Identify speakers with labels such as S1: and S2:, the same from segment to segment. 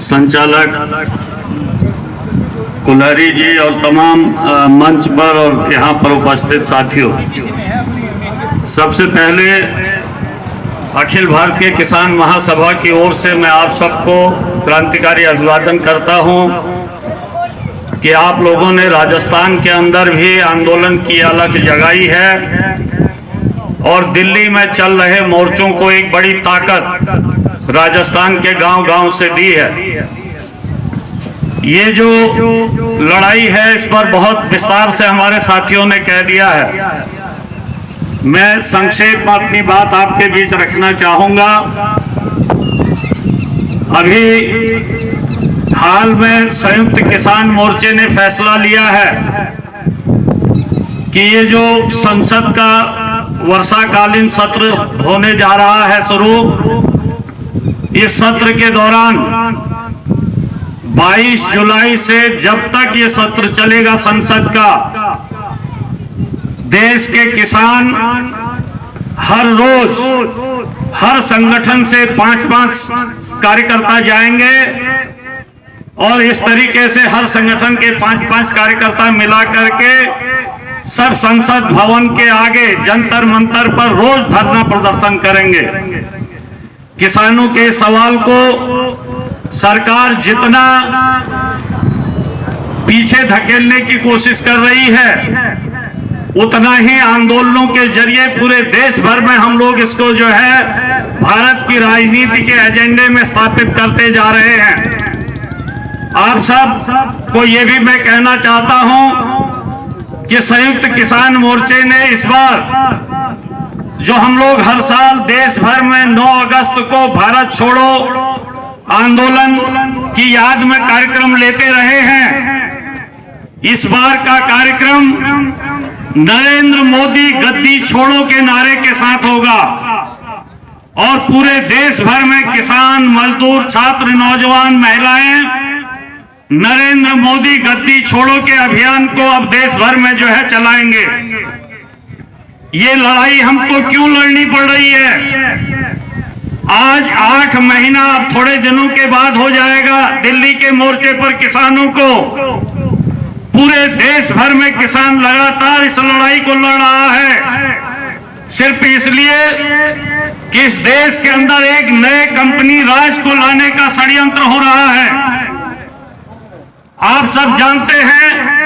S1: संचालक कुल्हारी जी और तमाम मंच पर और यहाँ पर उपस्थित साथियों, सबसे पहले अखिल भारतीय किसान महासभा की ओर से मैं आप सबको क्रांतिकारी अभिवादन करता हूँ कि आप लोगों ने राजस्थान के अंदर भी आंदोलन की अलख जगाई है और दिल्ली में चल रहे मोर्चों को एक बड़ी ताकत राजस्थान के गांव-गांव से दी है। ये जो लड़ाई है इस पर बहुत विस्तार से हमारे साथियों ने कह दिया है। मैं संक्षेप में अपनी बात आपके बीच रखना चाहूंगा। अभी हाल में संयुक्त किसान मोर्चे ने फैसला लिया है कि ये जो संसद का वर्षाकालीन सत्र होने जा रहा है शुरू, इस सत्र के दौरान 22 जुलाई से जब तक ये सत्र चलेगा संसद का, देश के किसान हर रोज हर संगठन से 5-5 कार्यकर्ता जाएंगे और इस तरीके से हर संगठन के 5-5 कार्यकर्ता मिला करके सब संसद भवन के आगे जंतर मंतर पर रोज धरना प्रदर्शन करेंगे। किसानों के सवाल को सरकार जितना पीछे धकेलने की कोशिश कर रही है, उतना ही आंदोलनों के जरिए पूरे देश भर में हम लोग इसको जो है भारत की राजनीति के एजेंडे में स्थापित करते जा रहे हैं। आप सब को ये भी मैं कहना चाहता हूं कि संयुक्त किसान मोर्चे ने इस बार जो हम लोग हर साल देश भर में 9 अगस्त को भारत छोड़ो आंदोलन की याद में कार्यक्रम लेते रहे हैं, इस बार का कार्यक्रम नरेंद्र मोदी गद्दी छोड़ो के नारे के साथ होगा और पूरे देश भर में किसान, मजदूर, छात्र, नौजवान, महिलाएं नरेंद्र मोदी गद्दी छोड़ो के अभियान को अब देश भर में जो है चलाएंगे। ये लड़ाई हमको क्यों लड़नी पड़ रही है? आज 8 महीना अब थोड़े दिनों के बाद हो जाएगा दिल्ली के मोर्चे पर किसानों को। पूरे देश भर में किसान लगातार इस लड़ाई को लड़ रहा है, सिर्फ इसलिए कि इस देश के अंदर एक नए कंपनी राज को लाने का षड्यंत्र हो रहा है। आप सब जानते हैं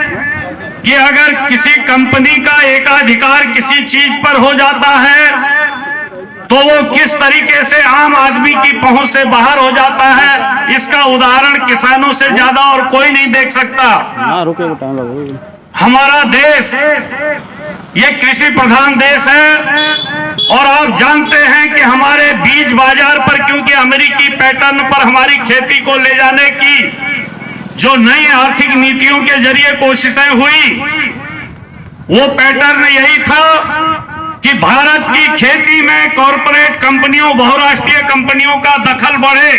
S1: कि अगर किसी कंपनी का एकाधिकार किसी चीज पर हो जाता है तो वो किस तरीके से आम आदमी की पहुंच से बाहर हो जाता है, इसका उदाहरण किसानों से ज्यादा और कोई नहीं देख सकता। हमारा देश ये कृषि प्रधान देश है और आप जानते हैं कि हमारे बीज बाजार पर, क्योंकि अमेरिकी पैटर्न पर हमारी खेती को ले जाने की जो नई आर्थिक नीतियों के जरिए कोशिशें हुई, वो पैटर्न यही था कि भारत की खेती में कॉरपोरेट कंपनियों, बहुराष्ट्रीय कंपनियों का दखल बढ़े।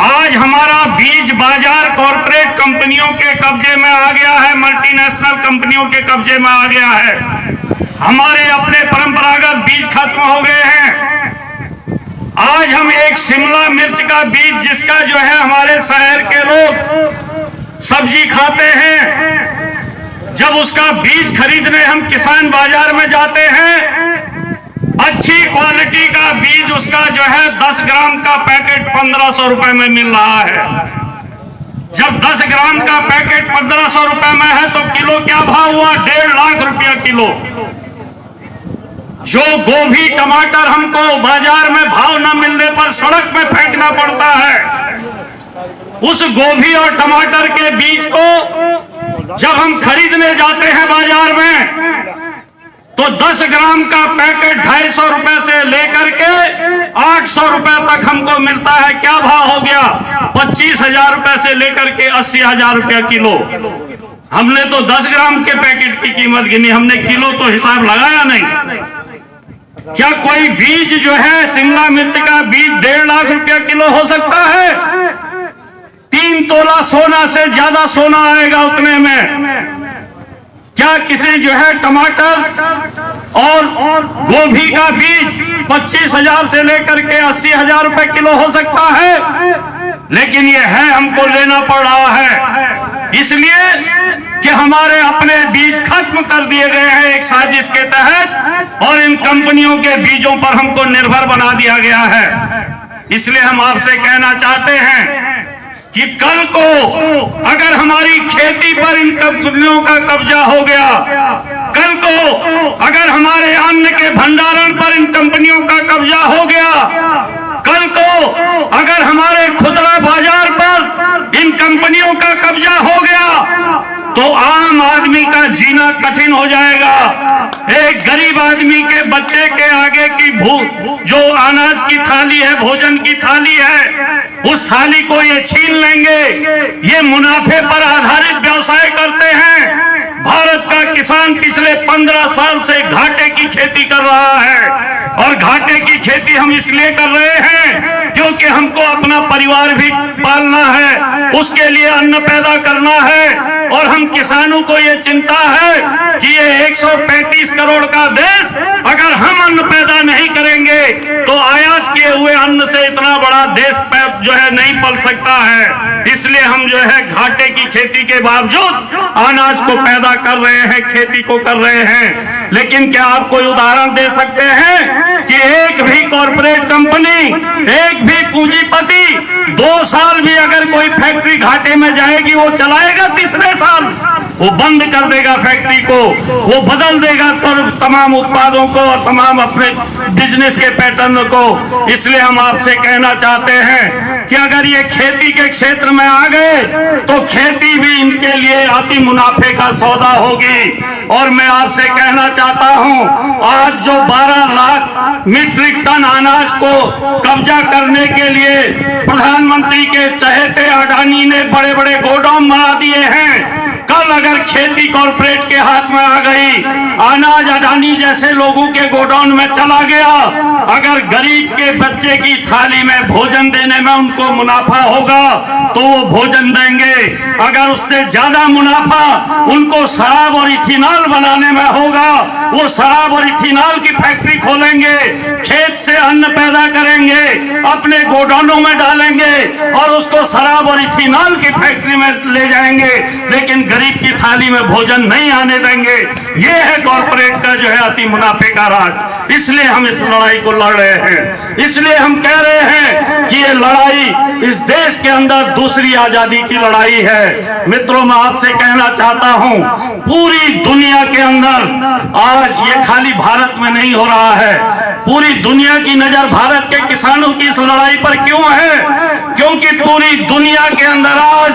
S1: आज हमारा बीज बाजार कॉरपोरेट कंपनियों के कब्जे में आ गया है, मल्टीनेशनल कंपनियों के कब्जे में आ गया है। हमारे अपने परंपरागत बीज खत्म हो गए हैं। आज हम एक शिमला मिर्च का बीज, जिसका जो है हमारे शहर के लोग सब्जी खाते हैं, जब उसका बीज खरीदने हम किसान बाजार में जाते हैं, अच्छी क्वालिटी का बीज उसका जो है 10 ग्राम का पैकेट 1500 रुपए में मिल रहा है। जब 10 ग्राम का पैकेट 1500 रुपए में है तो किलो क्या भाव हुआ? 1.5 लाख रुपया किलो। जो गोभी, टमाटर हमको बाजार में भाव न मिलने पर सड़क में फेंकना पड़ता है, उस गोभी और टमाटर के बीज को जब हम खरीदने जाते हैं बाजार में तो 10 ग्राम का पैकेट 250 रुपए से लेकर के 800 रुपए तक हमको मिलता है। क्या भाव हो गया? 25,000 रुपए से लेकर के 80,000 रुपया किलो। हमने तो 10 ग्राम के पैकेट की कीमत गिनी, हमने किलो तो हिसाब लगाया नहीं। क्या कोई बीज जो है शिमला मिर्च का बीज 1.5 लाख रुपया किलो हो सकता है? 3 तोला सोना से ज्यादा सोना आएगा उतने में। क्या किसी जो है टमाटर और गोभी का बीज 25,000 से लेकर के 80,000 रुपए किलो हो सकता है? लेकिन ये है हमको लेना पड़ रहा है इसलिए कि हमारे अपने बीज खत्म कर दिए गए हैं एक साजिश के तहत, और इन कंपनियों के बीजों पर हमको निर्भर बना दिया गया है। इसलिए हम आपसे कहना चाहते हैं कि कल को अगर हमारी खेती पर इन कंपनियों का कब्जा हो गया, कल को अगर हमारे अन्न के भंडारण पर इन कंपनियों का कब्जा हो गया, कल को अगर हमारे खुदरा बाजार पर इन कंपनियों का कब्जा हो गया, तो आम आदमी का जीना कठिन हो जाएगा। एक गरीब आदमी के बच्चे के आगे की जो अनाज की थाली है, भोजन की थाली है, उस थाली को ये छीन लेंगे। ये मुनाफे पर आधारित व्यवसाय करते हैं। भारत का किसान पिछले 15 साल से घाटे की खेती कर रहा है, और घाटे की खेती हम इसलिए कर रहे हैं क्योंकि हमको अपना परिवार भी पालना है, उसके लिए अन्न पैदा करना है। और हम किसानों को ये चिंता है कि ये 135 करोड़ का देश अगर हम अन्न पैदा नहीं करेंगे तो आयात किए हुए अन्न से इतना बड़ा देश जो है नहीं पल सकता है। इसलिए हम जो है घाटे की खेती के बावजूद अनाज को पैदा कर रहे हैं, खेती को कर रहे हैं। लेकिन क्या आप कोई उदाहरण दे सकते हैं कि एक भी कॉर्पोरेट कंपनी, एक भी पूंजीपति 2 साल भी अगर कोई फैक्ट्री घाटे में जाएगी, वो चलाएगा? तीसरे साल वो बंद कर देगा फैक्ट्री को, वो बदल देगा तमाम उत्पादों को और तमाम अपने बिजनेस के पैटर्न को। इसलिए हम आपसे कहना चाहते हैं कि अगर ये खेती के क्षेत्र में आ गए तो खेती भी इनके लिए अति मुनाफे का सौदा होगी। और मैं आपसे कहना चाहता हूं, आज जो 12 लाख मीट्रिक टन अनाज को कब्जा करने के लिए प्रधानमंत्री के चहेते अडानी ने बड़े बड़े गोडाउन बना दिए हैं, कल अगर खेती कॉर्पोरेट के हाथ में आ गई, अनाज अडानी जैसे लोगों के गोडाउन में चला गया, अगर गरीब के बच्चे की थाली में भोजन देने में उनको मुनाफा होगा तो वो भोजन देंगे। अगर उससे ज्यादा मुनाफा उनको शराब और इथेनॉल बनाने में होगा, वो शराब और इथेनॉल की फैक्ट्री खोलेंगे, खेत से अन्न पैदा करेंगे, अपने गोडाउनों में डालेंगे और उसको शराब और इथेनॉल की फैक्ट्री में ले जाएंगे, लेकिन गरीब की थाली में भोजन नहीं आने देंगे। ये है कॉर्पोरेट का जो है अति मुनाफे का राज। इसलिए हम इस लड़ाई को लड़ रहे हैं। इसलिए हम कह रहे हैं कि ये लड़ाई इस देश के अंदर दूसरी आजादी की लड़ाई है। मित्रों, मैं आपसे कहना चाहता हूं, पूरी दुनिया के अंदर आज ये खाली भारत में नहीं हो रहा है, पूरी दुनिया की नजर भारत के किसानों की इस लड़ाई पर क्यों है? क्योंकि पूरी दुनिया के अंदर आज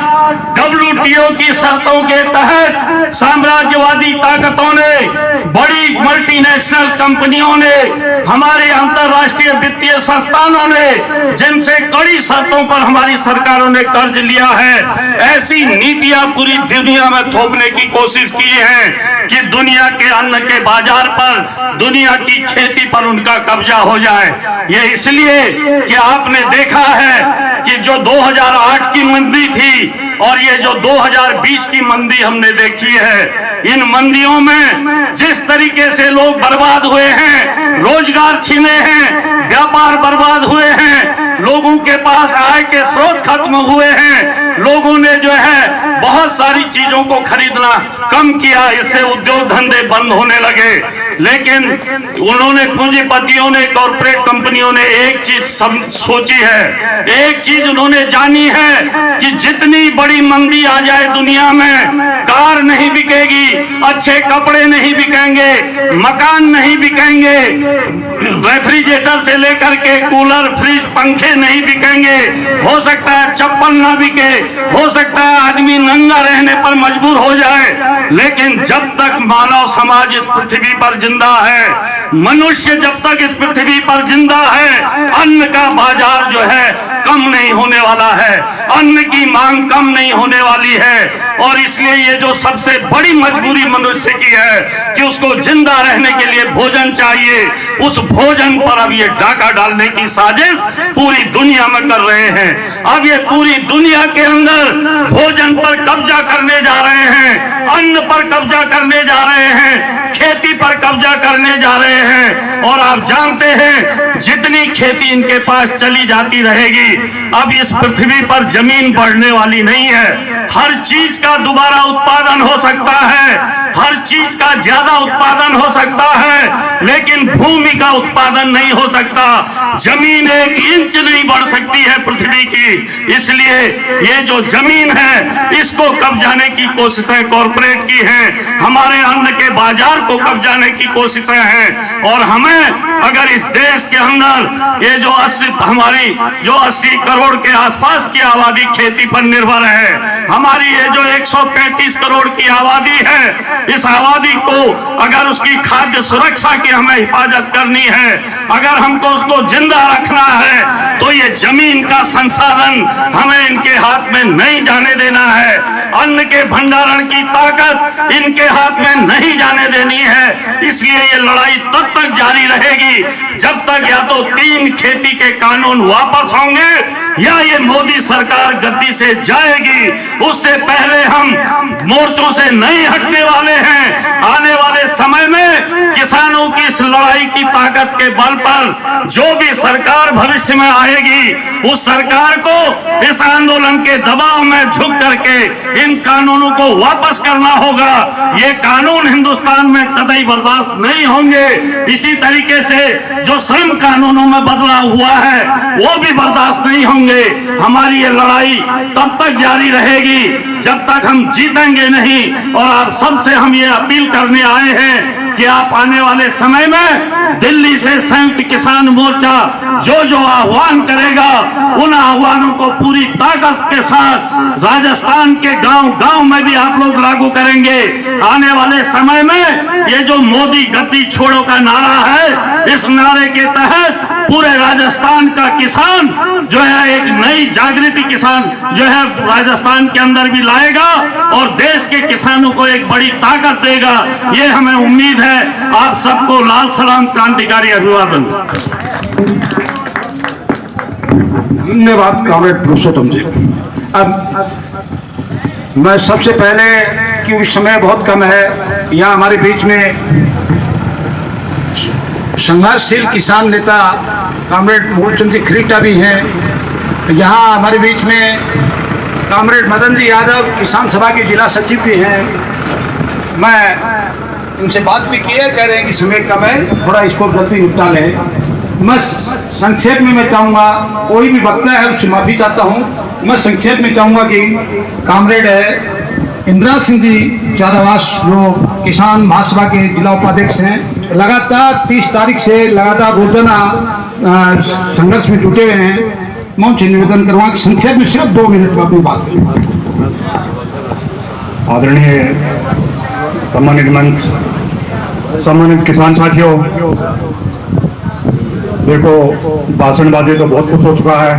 S1: WTO की शर्तों के तहत साम्राज्यवादी ताकतों ने, बड़ी मल्टीनेशनल कंपनियों ने, हमारे अंतरराष्ट्रीय वित्तीय संस्थानों ने, जिनसे कड़ी शर्तों पर हमारी सरकारों ने कर्ज लिया है, ऐसी नीतियां पूरी दुनिया में थोपने की कोशिश की है कि दुनिया के अन्न के बाजार पर, दुनिया की खेती पर उनका कब्जा हो जाए। ये इसलिए कि आपने देखा है कि जो 2008 की मंदी थी और ये जो 2020 की मंदी हमने देखी है, इन मंदियों में जिस तरीके से लोग बर्बाद हुए हैं, रोजगार छीने हैं, व्यापार बर्बाद हुए हैं, लोगों के पास आय के स्रोत खत्म हुए हैं, लोगों ने जो है बहुत सारी चीजों को खरीदना कम किया, इससे उद्योग धंधे बंद होने लगे। लेकिन उन्होंने, पूंजीपतियों ने, कॉर्पोरेट कंपनियों ने एक चीज सोची है, एक चीज उन्होंने जानी है कि जितनी बड़ी मंदी आ जाए दुनिया में, कार नहीं बिकेगी, अच्छे कपड़े नहीं बिकेंगे, मकान नहीं बिकेंगे, रेफ्रिजरेटर से लेकर के कूलर, फ्रिज, पंखे नहीं बिकेंगे, हो सकता है चप्पल ना बिके, हो सकता है आदमी नंगा रहने पर मजबूर हो जाए, लेकिन जब तक मानव समाज इस पृथ्वी पर जिंदा है, मनुष्य जब तक इस पृथ्वी पर जिंदा है, अन्न का बाजार जो है कम नहीं होने वाला है, अन्न की मांग कम नहीं होने वाली है। और इसलिए ये जो सबसे बड़ी मजबूरी मनुष्य की है कि उसको जिंदा रहने के लिए भोजन चाहिए, उस भोजन पर अब ये डाका डालने की साजिश पूरी दुनिया में कर रहे हैं। अब ये पूरी दुनिया के अंदर भोजन पर कब्जा करने जा रहे हैं, अन्न पर कब्जा करने जा रहे हैं, खेती पर कब्जा करने जा रहे हैं। और आप जानते हैं जितनी खेती इनके पास चली जाती रहेगी, अब इस पृथ्वी पर जमीन बढ़ने वाली नहीं है। हर चीज का दोबारा उत्पादन हो सकता है, हर चीज का ज्यादा उत्पादन हो सकता है, लेकिन भूमि का उत्पादन नहीं हो सकता। जमीन 1 इंच नहीं बढ़ सकती है पृथ्वी की। इसलिए ये जो जमीन है इसको कब्जाने की कोशिशें कॉरपोरेट की हैं, हमारे अन्न के बाजार को कब्जाने की कोशिशें हैं। और हमें अगर इस देश के अंदर ये जो 80 करोड़ के आसपास की आबादी खेती पर निर्भर है, हमारी ये जो 135 करोड़ की आबादी है, इस आबादी को अगर उसकी खाद्य सुरक्षा की हमें हिफाजत करनी है, अगर हमको उसको जिंदा रखना है, तो ये जमीन का संसाधन हमें इनके हाथ में नहीं जाने देना है। अन्न के भंडारण की ताकत इनके हाथ में नहीं जाने देनी है। इसलिए ये लड़ाई तब तक जारी रहेगी जब तक या तो 3 खेती के कानून वापस होंगे या ये मोदी सरकार गद्दी से जाएगी। उससे पहले हम मोर्चों से नहीं हटने वाले हैं। आने वाले समय में किसानों की इस लड़ाई की ताकत के बल पर जो भी सरकार भविष्य में आएगी, उस सरकार को इस आंदोलन के दबाव में झुक करके इन कानूनों को वापस करना होगा। ये कानून हिंदुस्तान में कतई बर्दाश्त नहीं होंगे। इसी तरीके से जो श्रम कानूनों में बदलाव हुआ है वो भी बर्दाश्त नहीं होंगे। हमारी ये लड़ाई तब तक जारी रहेगी जब तक हम जीतेंगे नहीं। और आप सबसे हम ये अपील करने आए हैं कि आप आने वाले समय में दिल्ली से संयुक्त किसान मोर्चा जो आह्वान करेगा, उन आह्वानों को पूरी ताकत के साथ राजस्थान के गांव-गांव में भी आप लोग लागू करेंगे। आने वाले समय में ये जो मोदी गद्दी छोड़ो का नारा है, इस नारे के तहत पूरे राजस्थान का किसान जो है एक नई जागृति किसान जो है राजस्थान के अंदर भी लाएगा और देश के किसानों को एक बड़ी ताकत देगा। ये हमें उम्मीद है। आप सबको लाल सलाम, क्रांतिकारी अभिवादन।
S2: धन्यवाद कॉमरेड पुरुषोत्तम जी। अब मैं सबसे पहले, क्योंकि समय बहुत कम है, यहाँ हमारे बीच में संघर्षशील किसान नेता कॉमरेड मूलचंद जी खरीटा भी हैं। यहाँ हमारे बीच में कॉमरेड मदन जी यादव किसान सभा के जिला सचिव भी हैं। मैं इनसे बात भी की है, कह रहे हैं कि समय कम है, थोड़ा इसको जल्दी निपटा लें। मैं संक्षेप में मैं चाहूँगा, कोई भी वक्ता है उससे माफ़ी चाहता हूँ। मैं संक्षेप में चाहूँगा कि कॉमरेड है इंदिरा सिंह जी चारावास जो किसान महासभा के जिला उपाध्यक्ष हैं, लगातार 30 तारीख से लगातार रोजाना संघर्ष में जुटे हुए हैं। मैं उनसे निवेदन करूँगा कि संक्षेप में सिर्फ 2 मिनट में अपनी बात करें।
S3: आदरणीय सम्मानित मंच, सम्मानित किसान साथियों, देखो भाषणबाजी तो बहुत कुछ हो चुका है,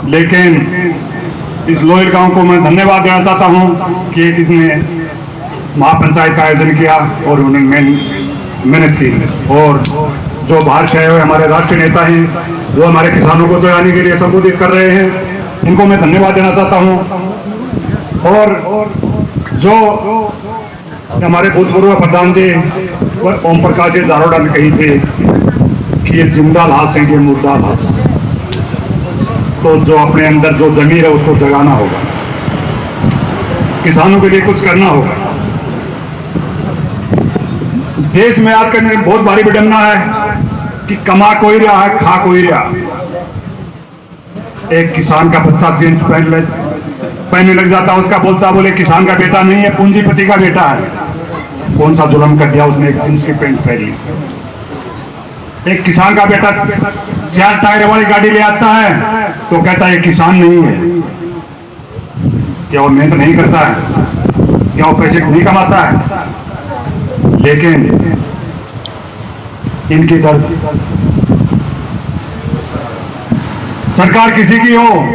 S3: लेकिन इस लोहिल गांव को मैं धन्यवाद देना चाहता हूं कि इसने महापंचायत का आयोजन किया और उन्होंने मेहनत की। और जो बाहर से आए हुए हमारे राष्ट्रीय नेता हैं जो हमारे किसानों को जगाने के लिए संबोधित कर रहे हैं, इनको मैं धन्यवाद देना चाहता हूं। और जो हमारे भूतपूर्व प्रधान जी ओम प्रकाश जी जारोड़ा ने कही थे कि ये जिंदा लाश है, ये मुर्दा लाश। तो जो अपने अंदर जो जमीर है उसको जगाना होगा, किसानों के लिए कुछ करना होगा। देश में आज का बहुत भारी विडंबना है कि कमा कोई रहा है, खा कोई रहा। एक किसान का बच्चा जींस पहनने लग जाता है, उसका बोले किसान का बेटा नहीं है, पूंजीपति का बेटा है। कौन सा जुल्म कर दिया उसने, एक जींस की पैंट पहनी। एक किसान का बेटा 4 टायर वाली गाड़ी ले आता है तो कहता है ये किसान नहीं है। क्या वो मेहनत नहीं करता है? क्या वो पैसे नहीं कमाता है? लेकिन इनकी दर्द सरकार किसी की हो,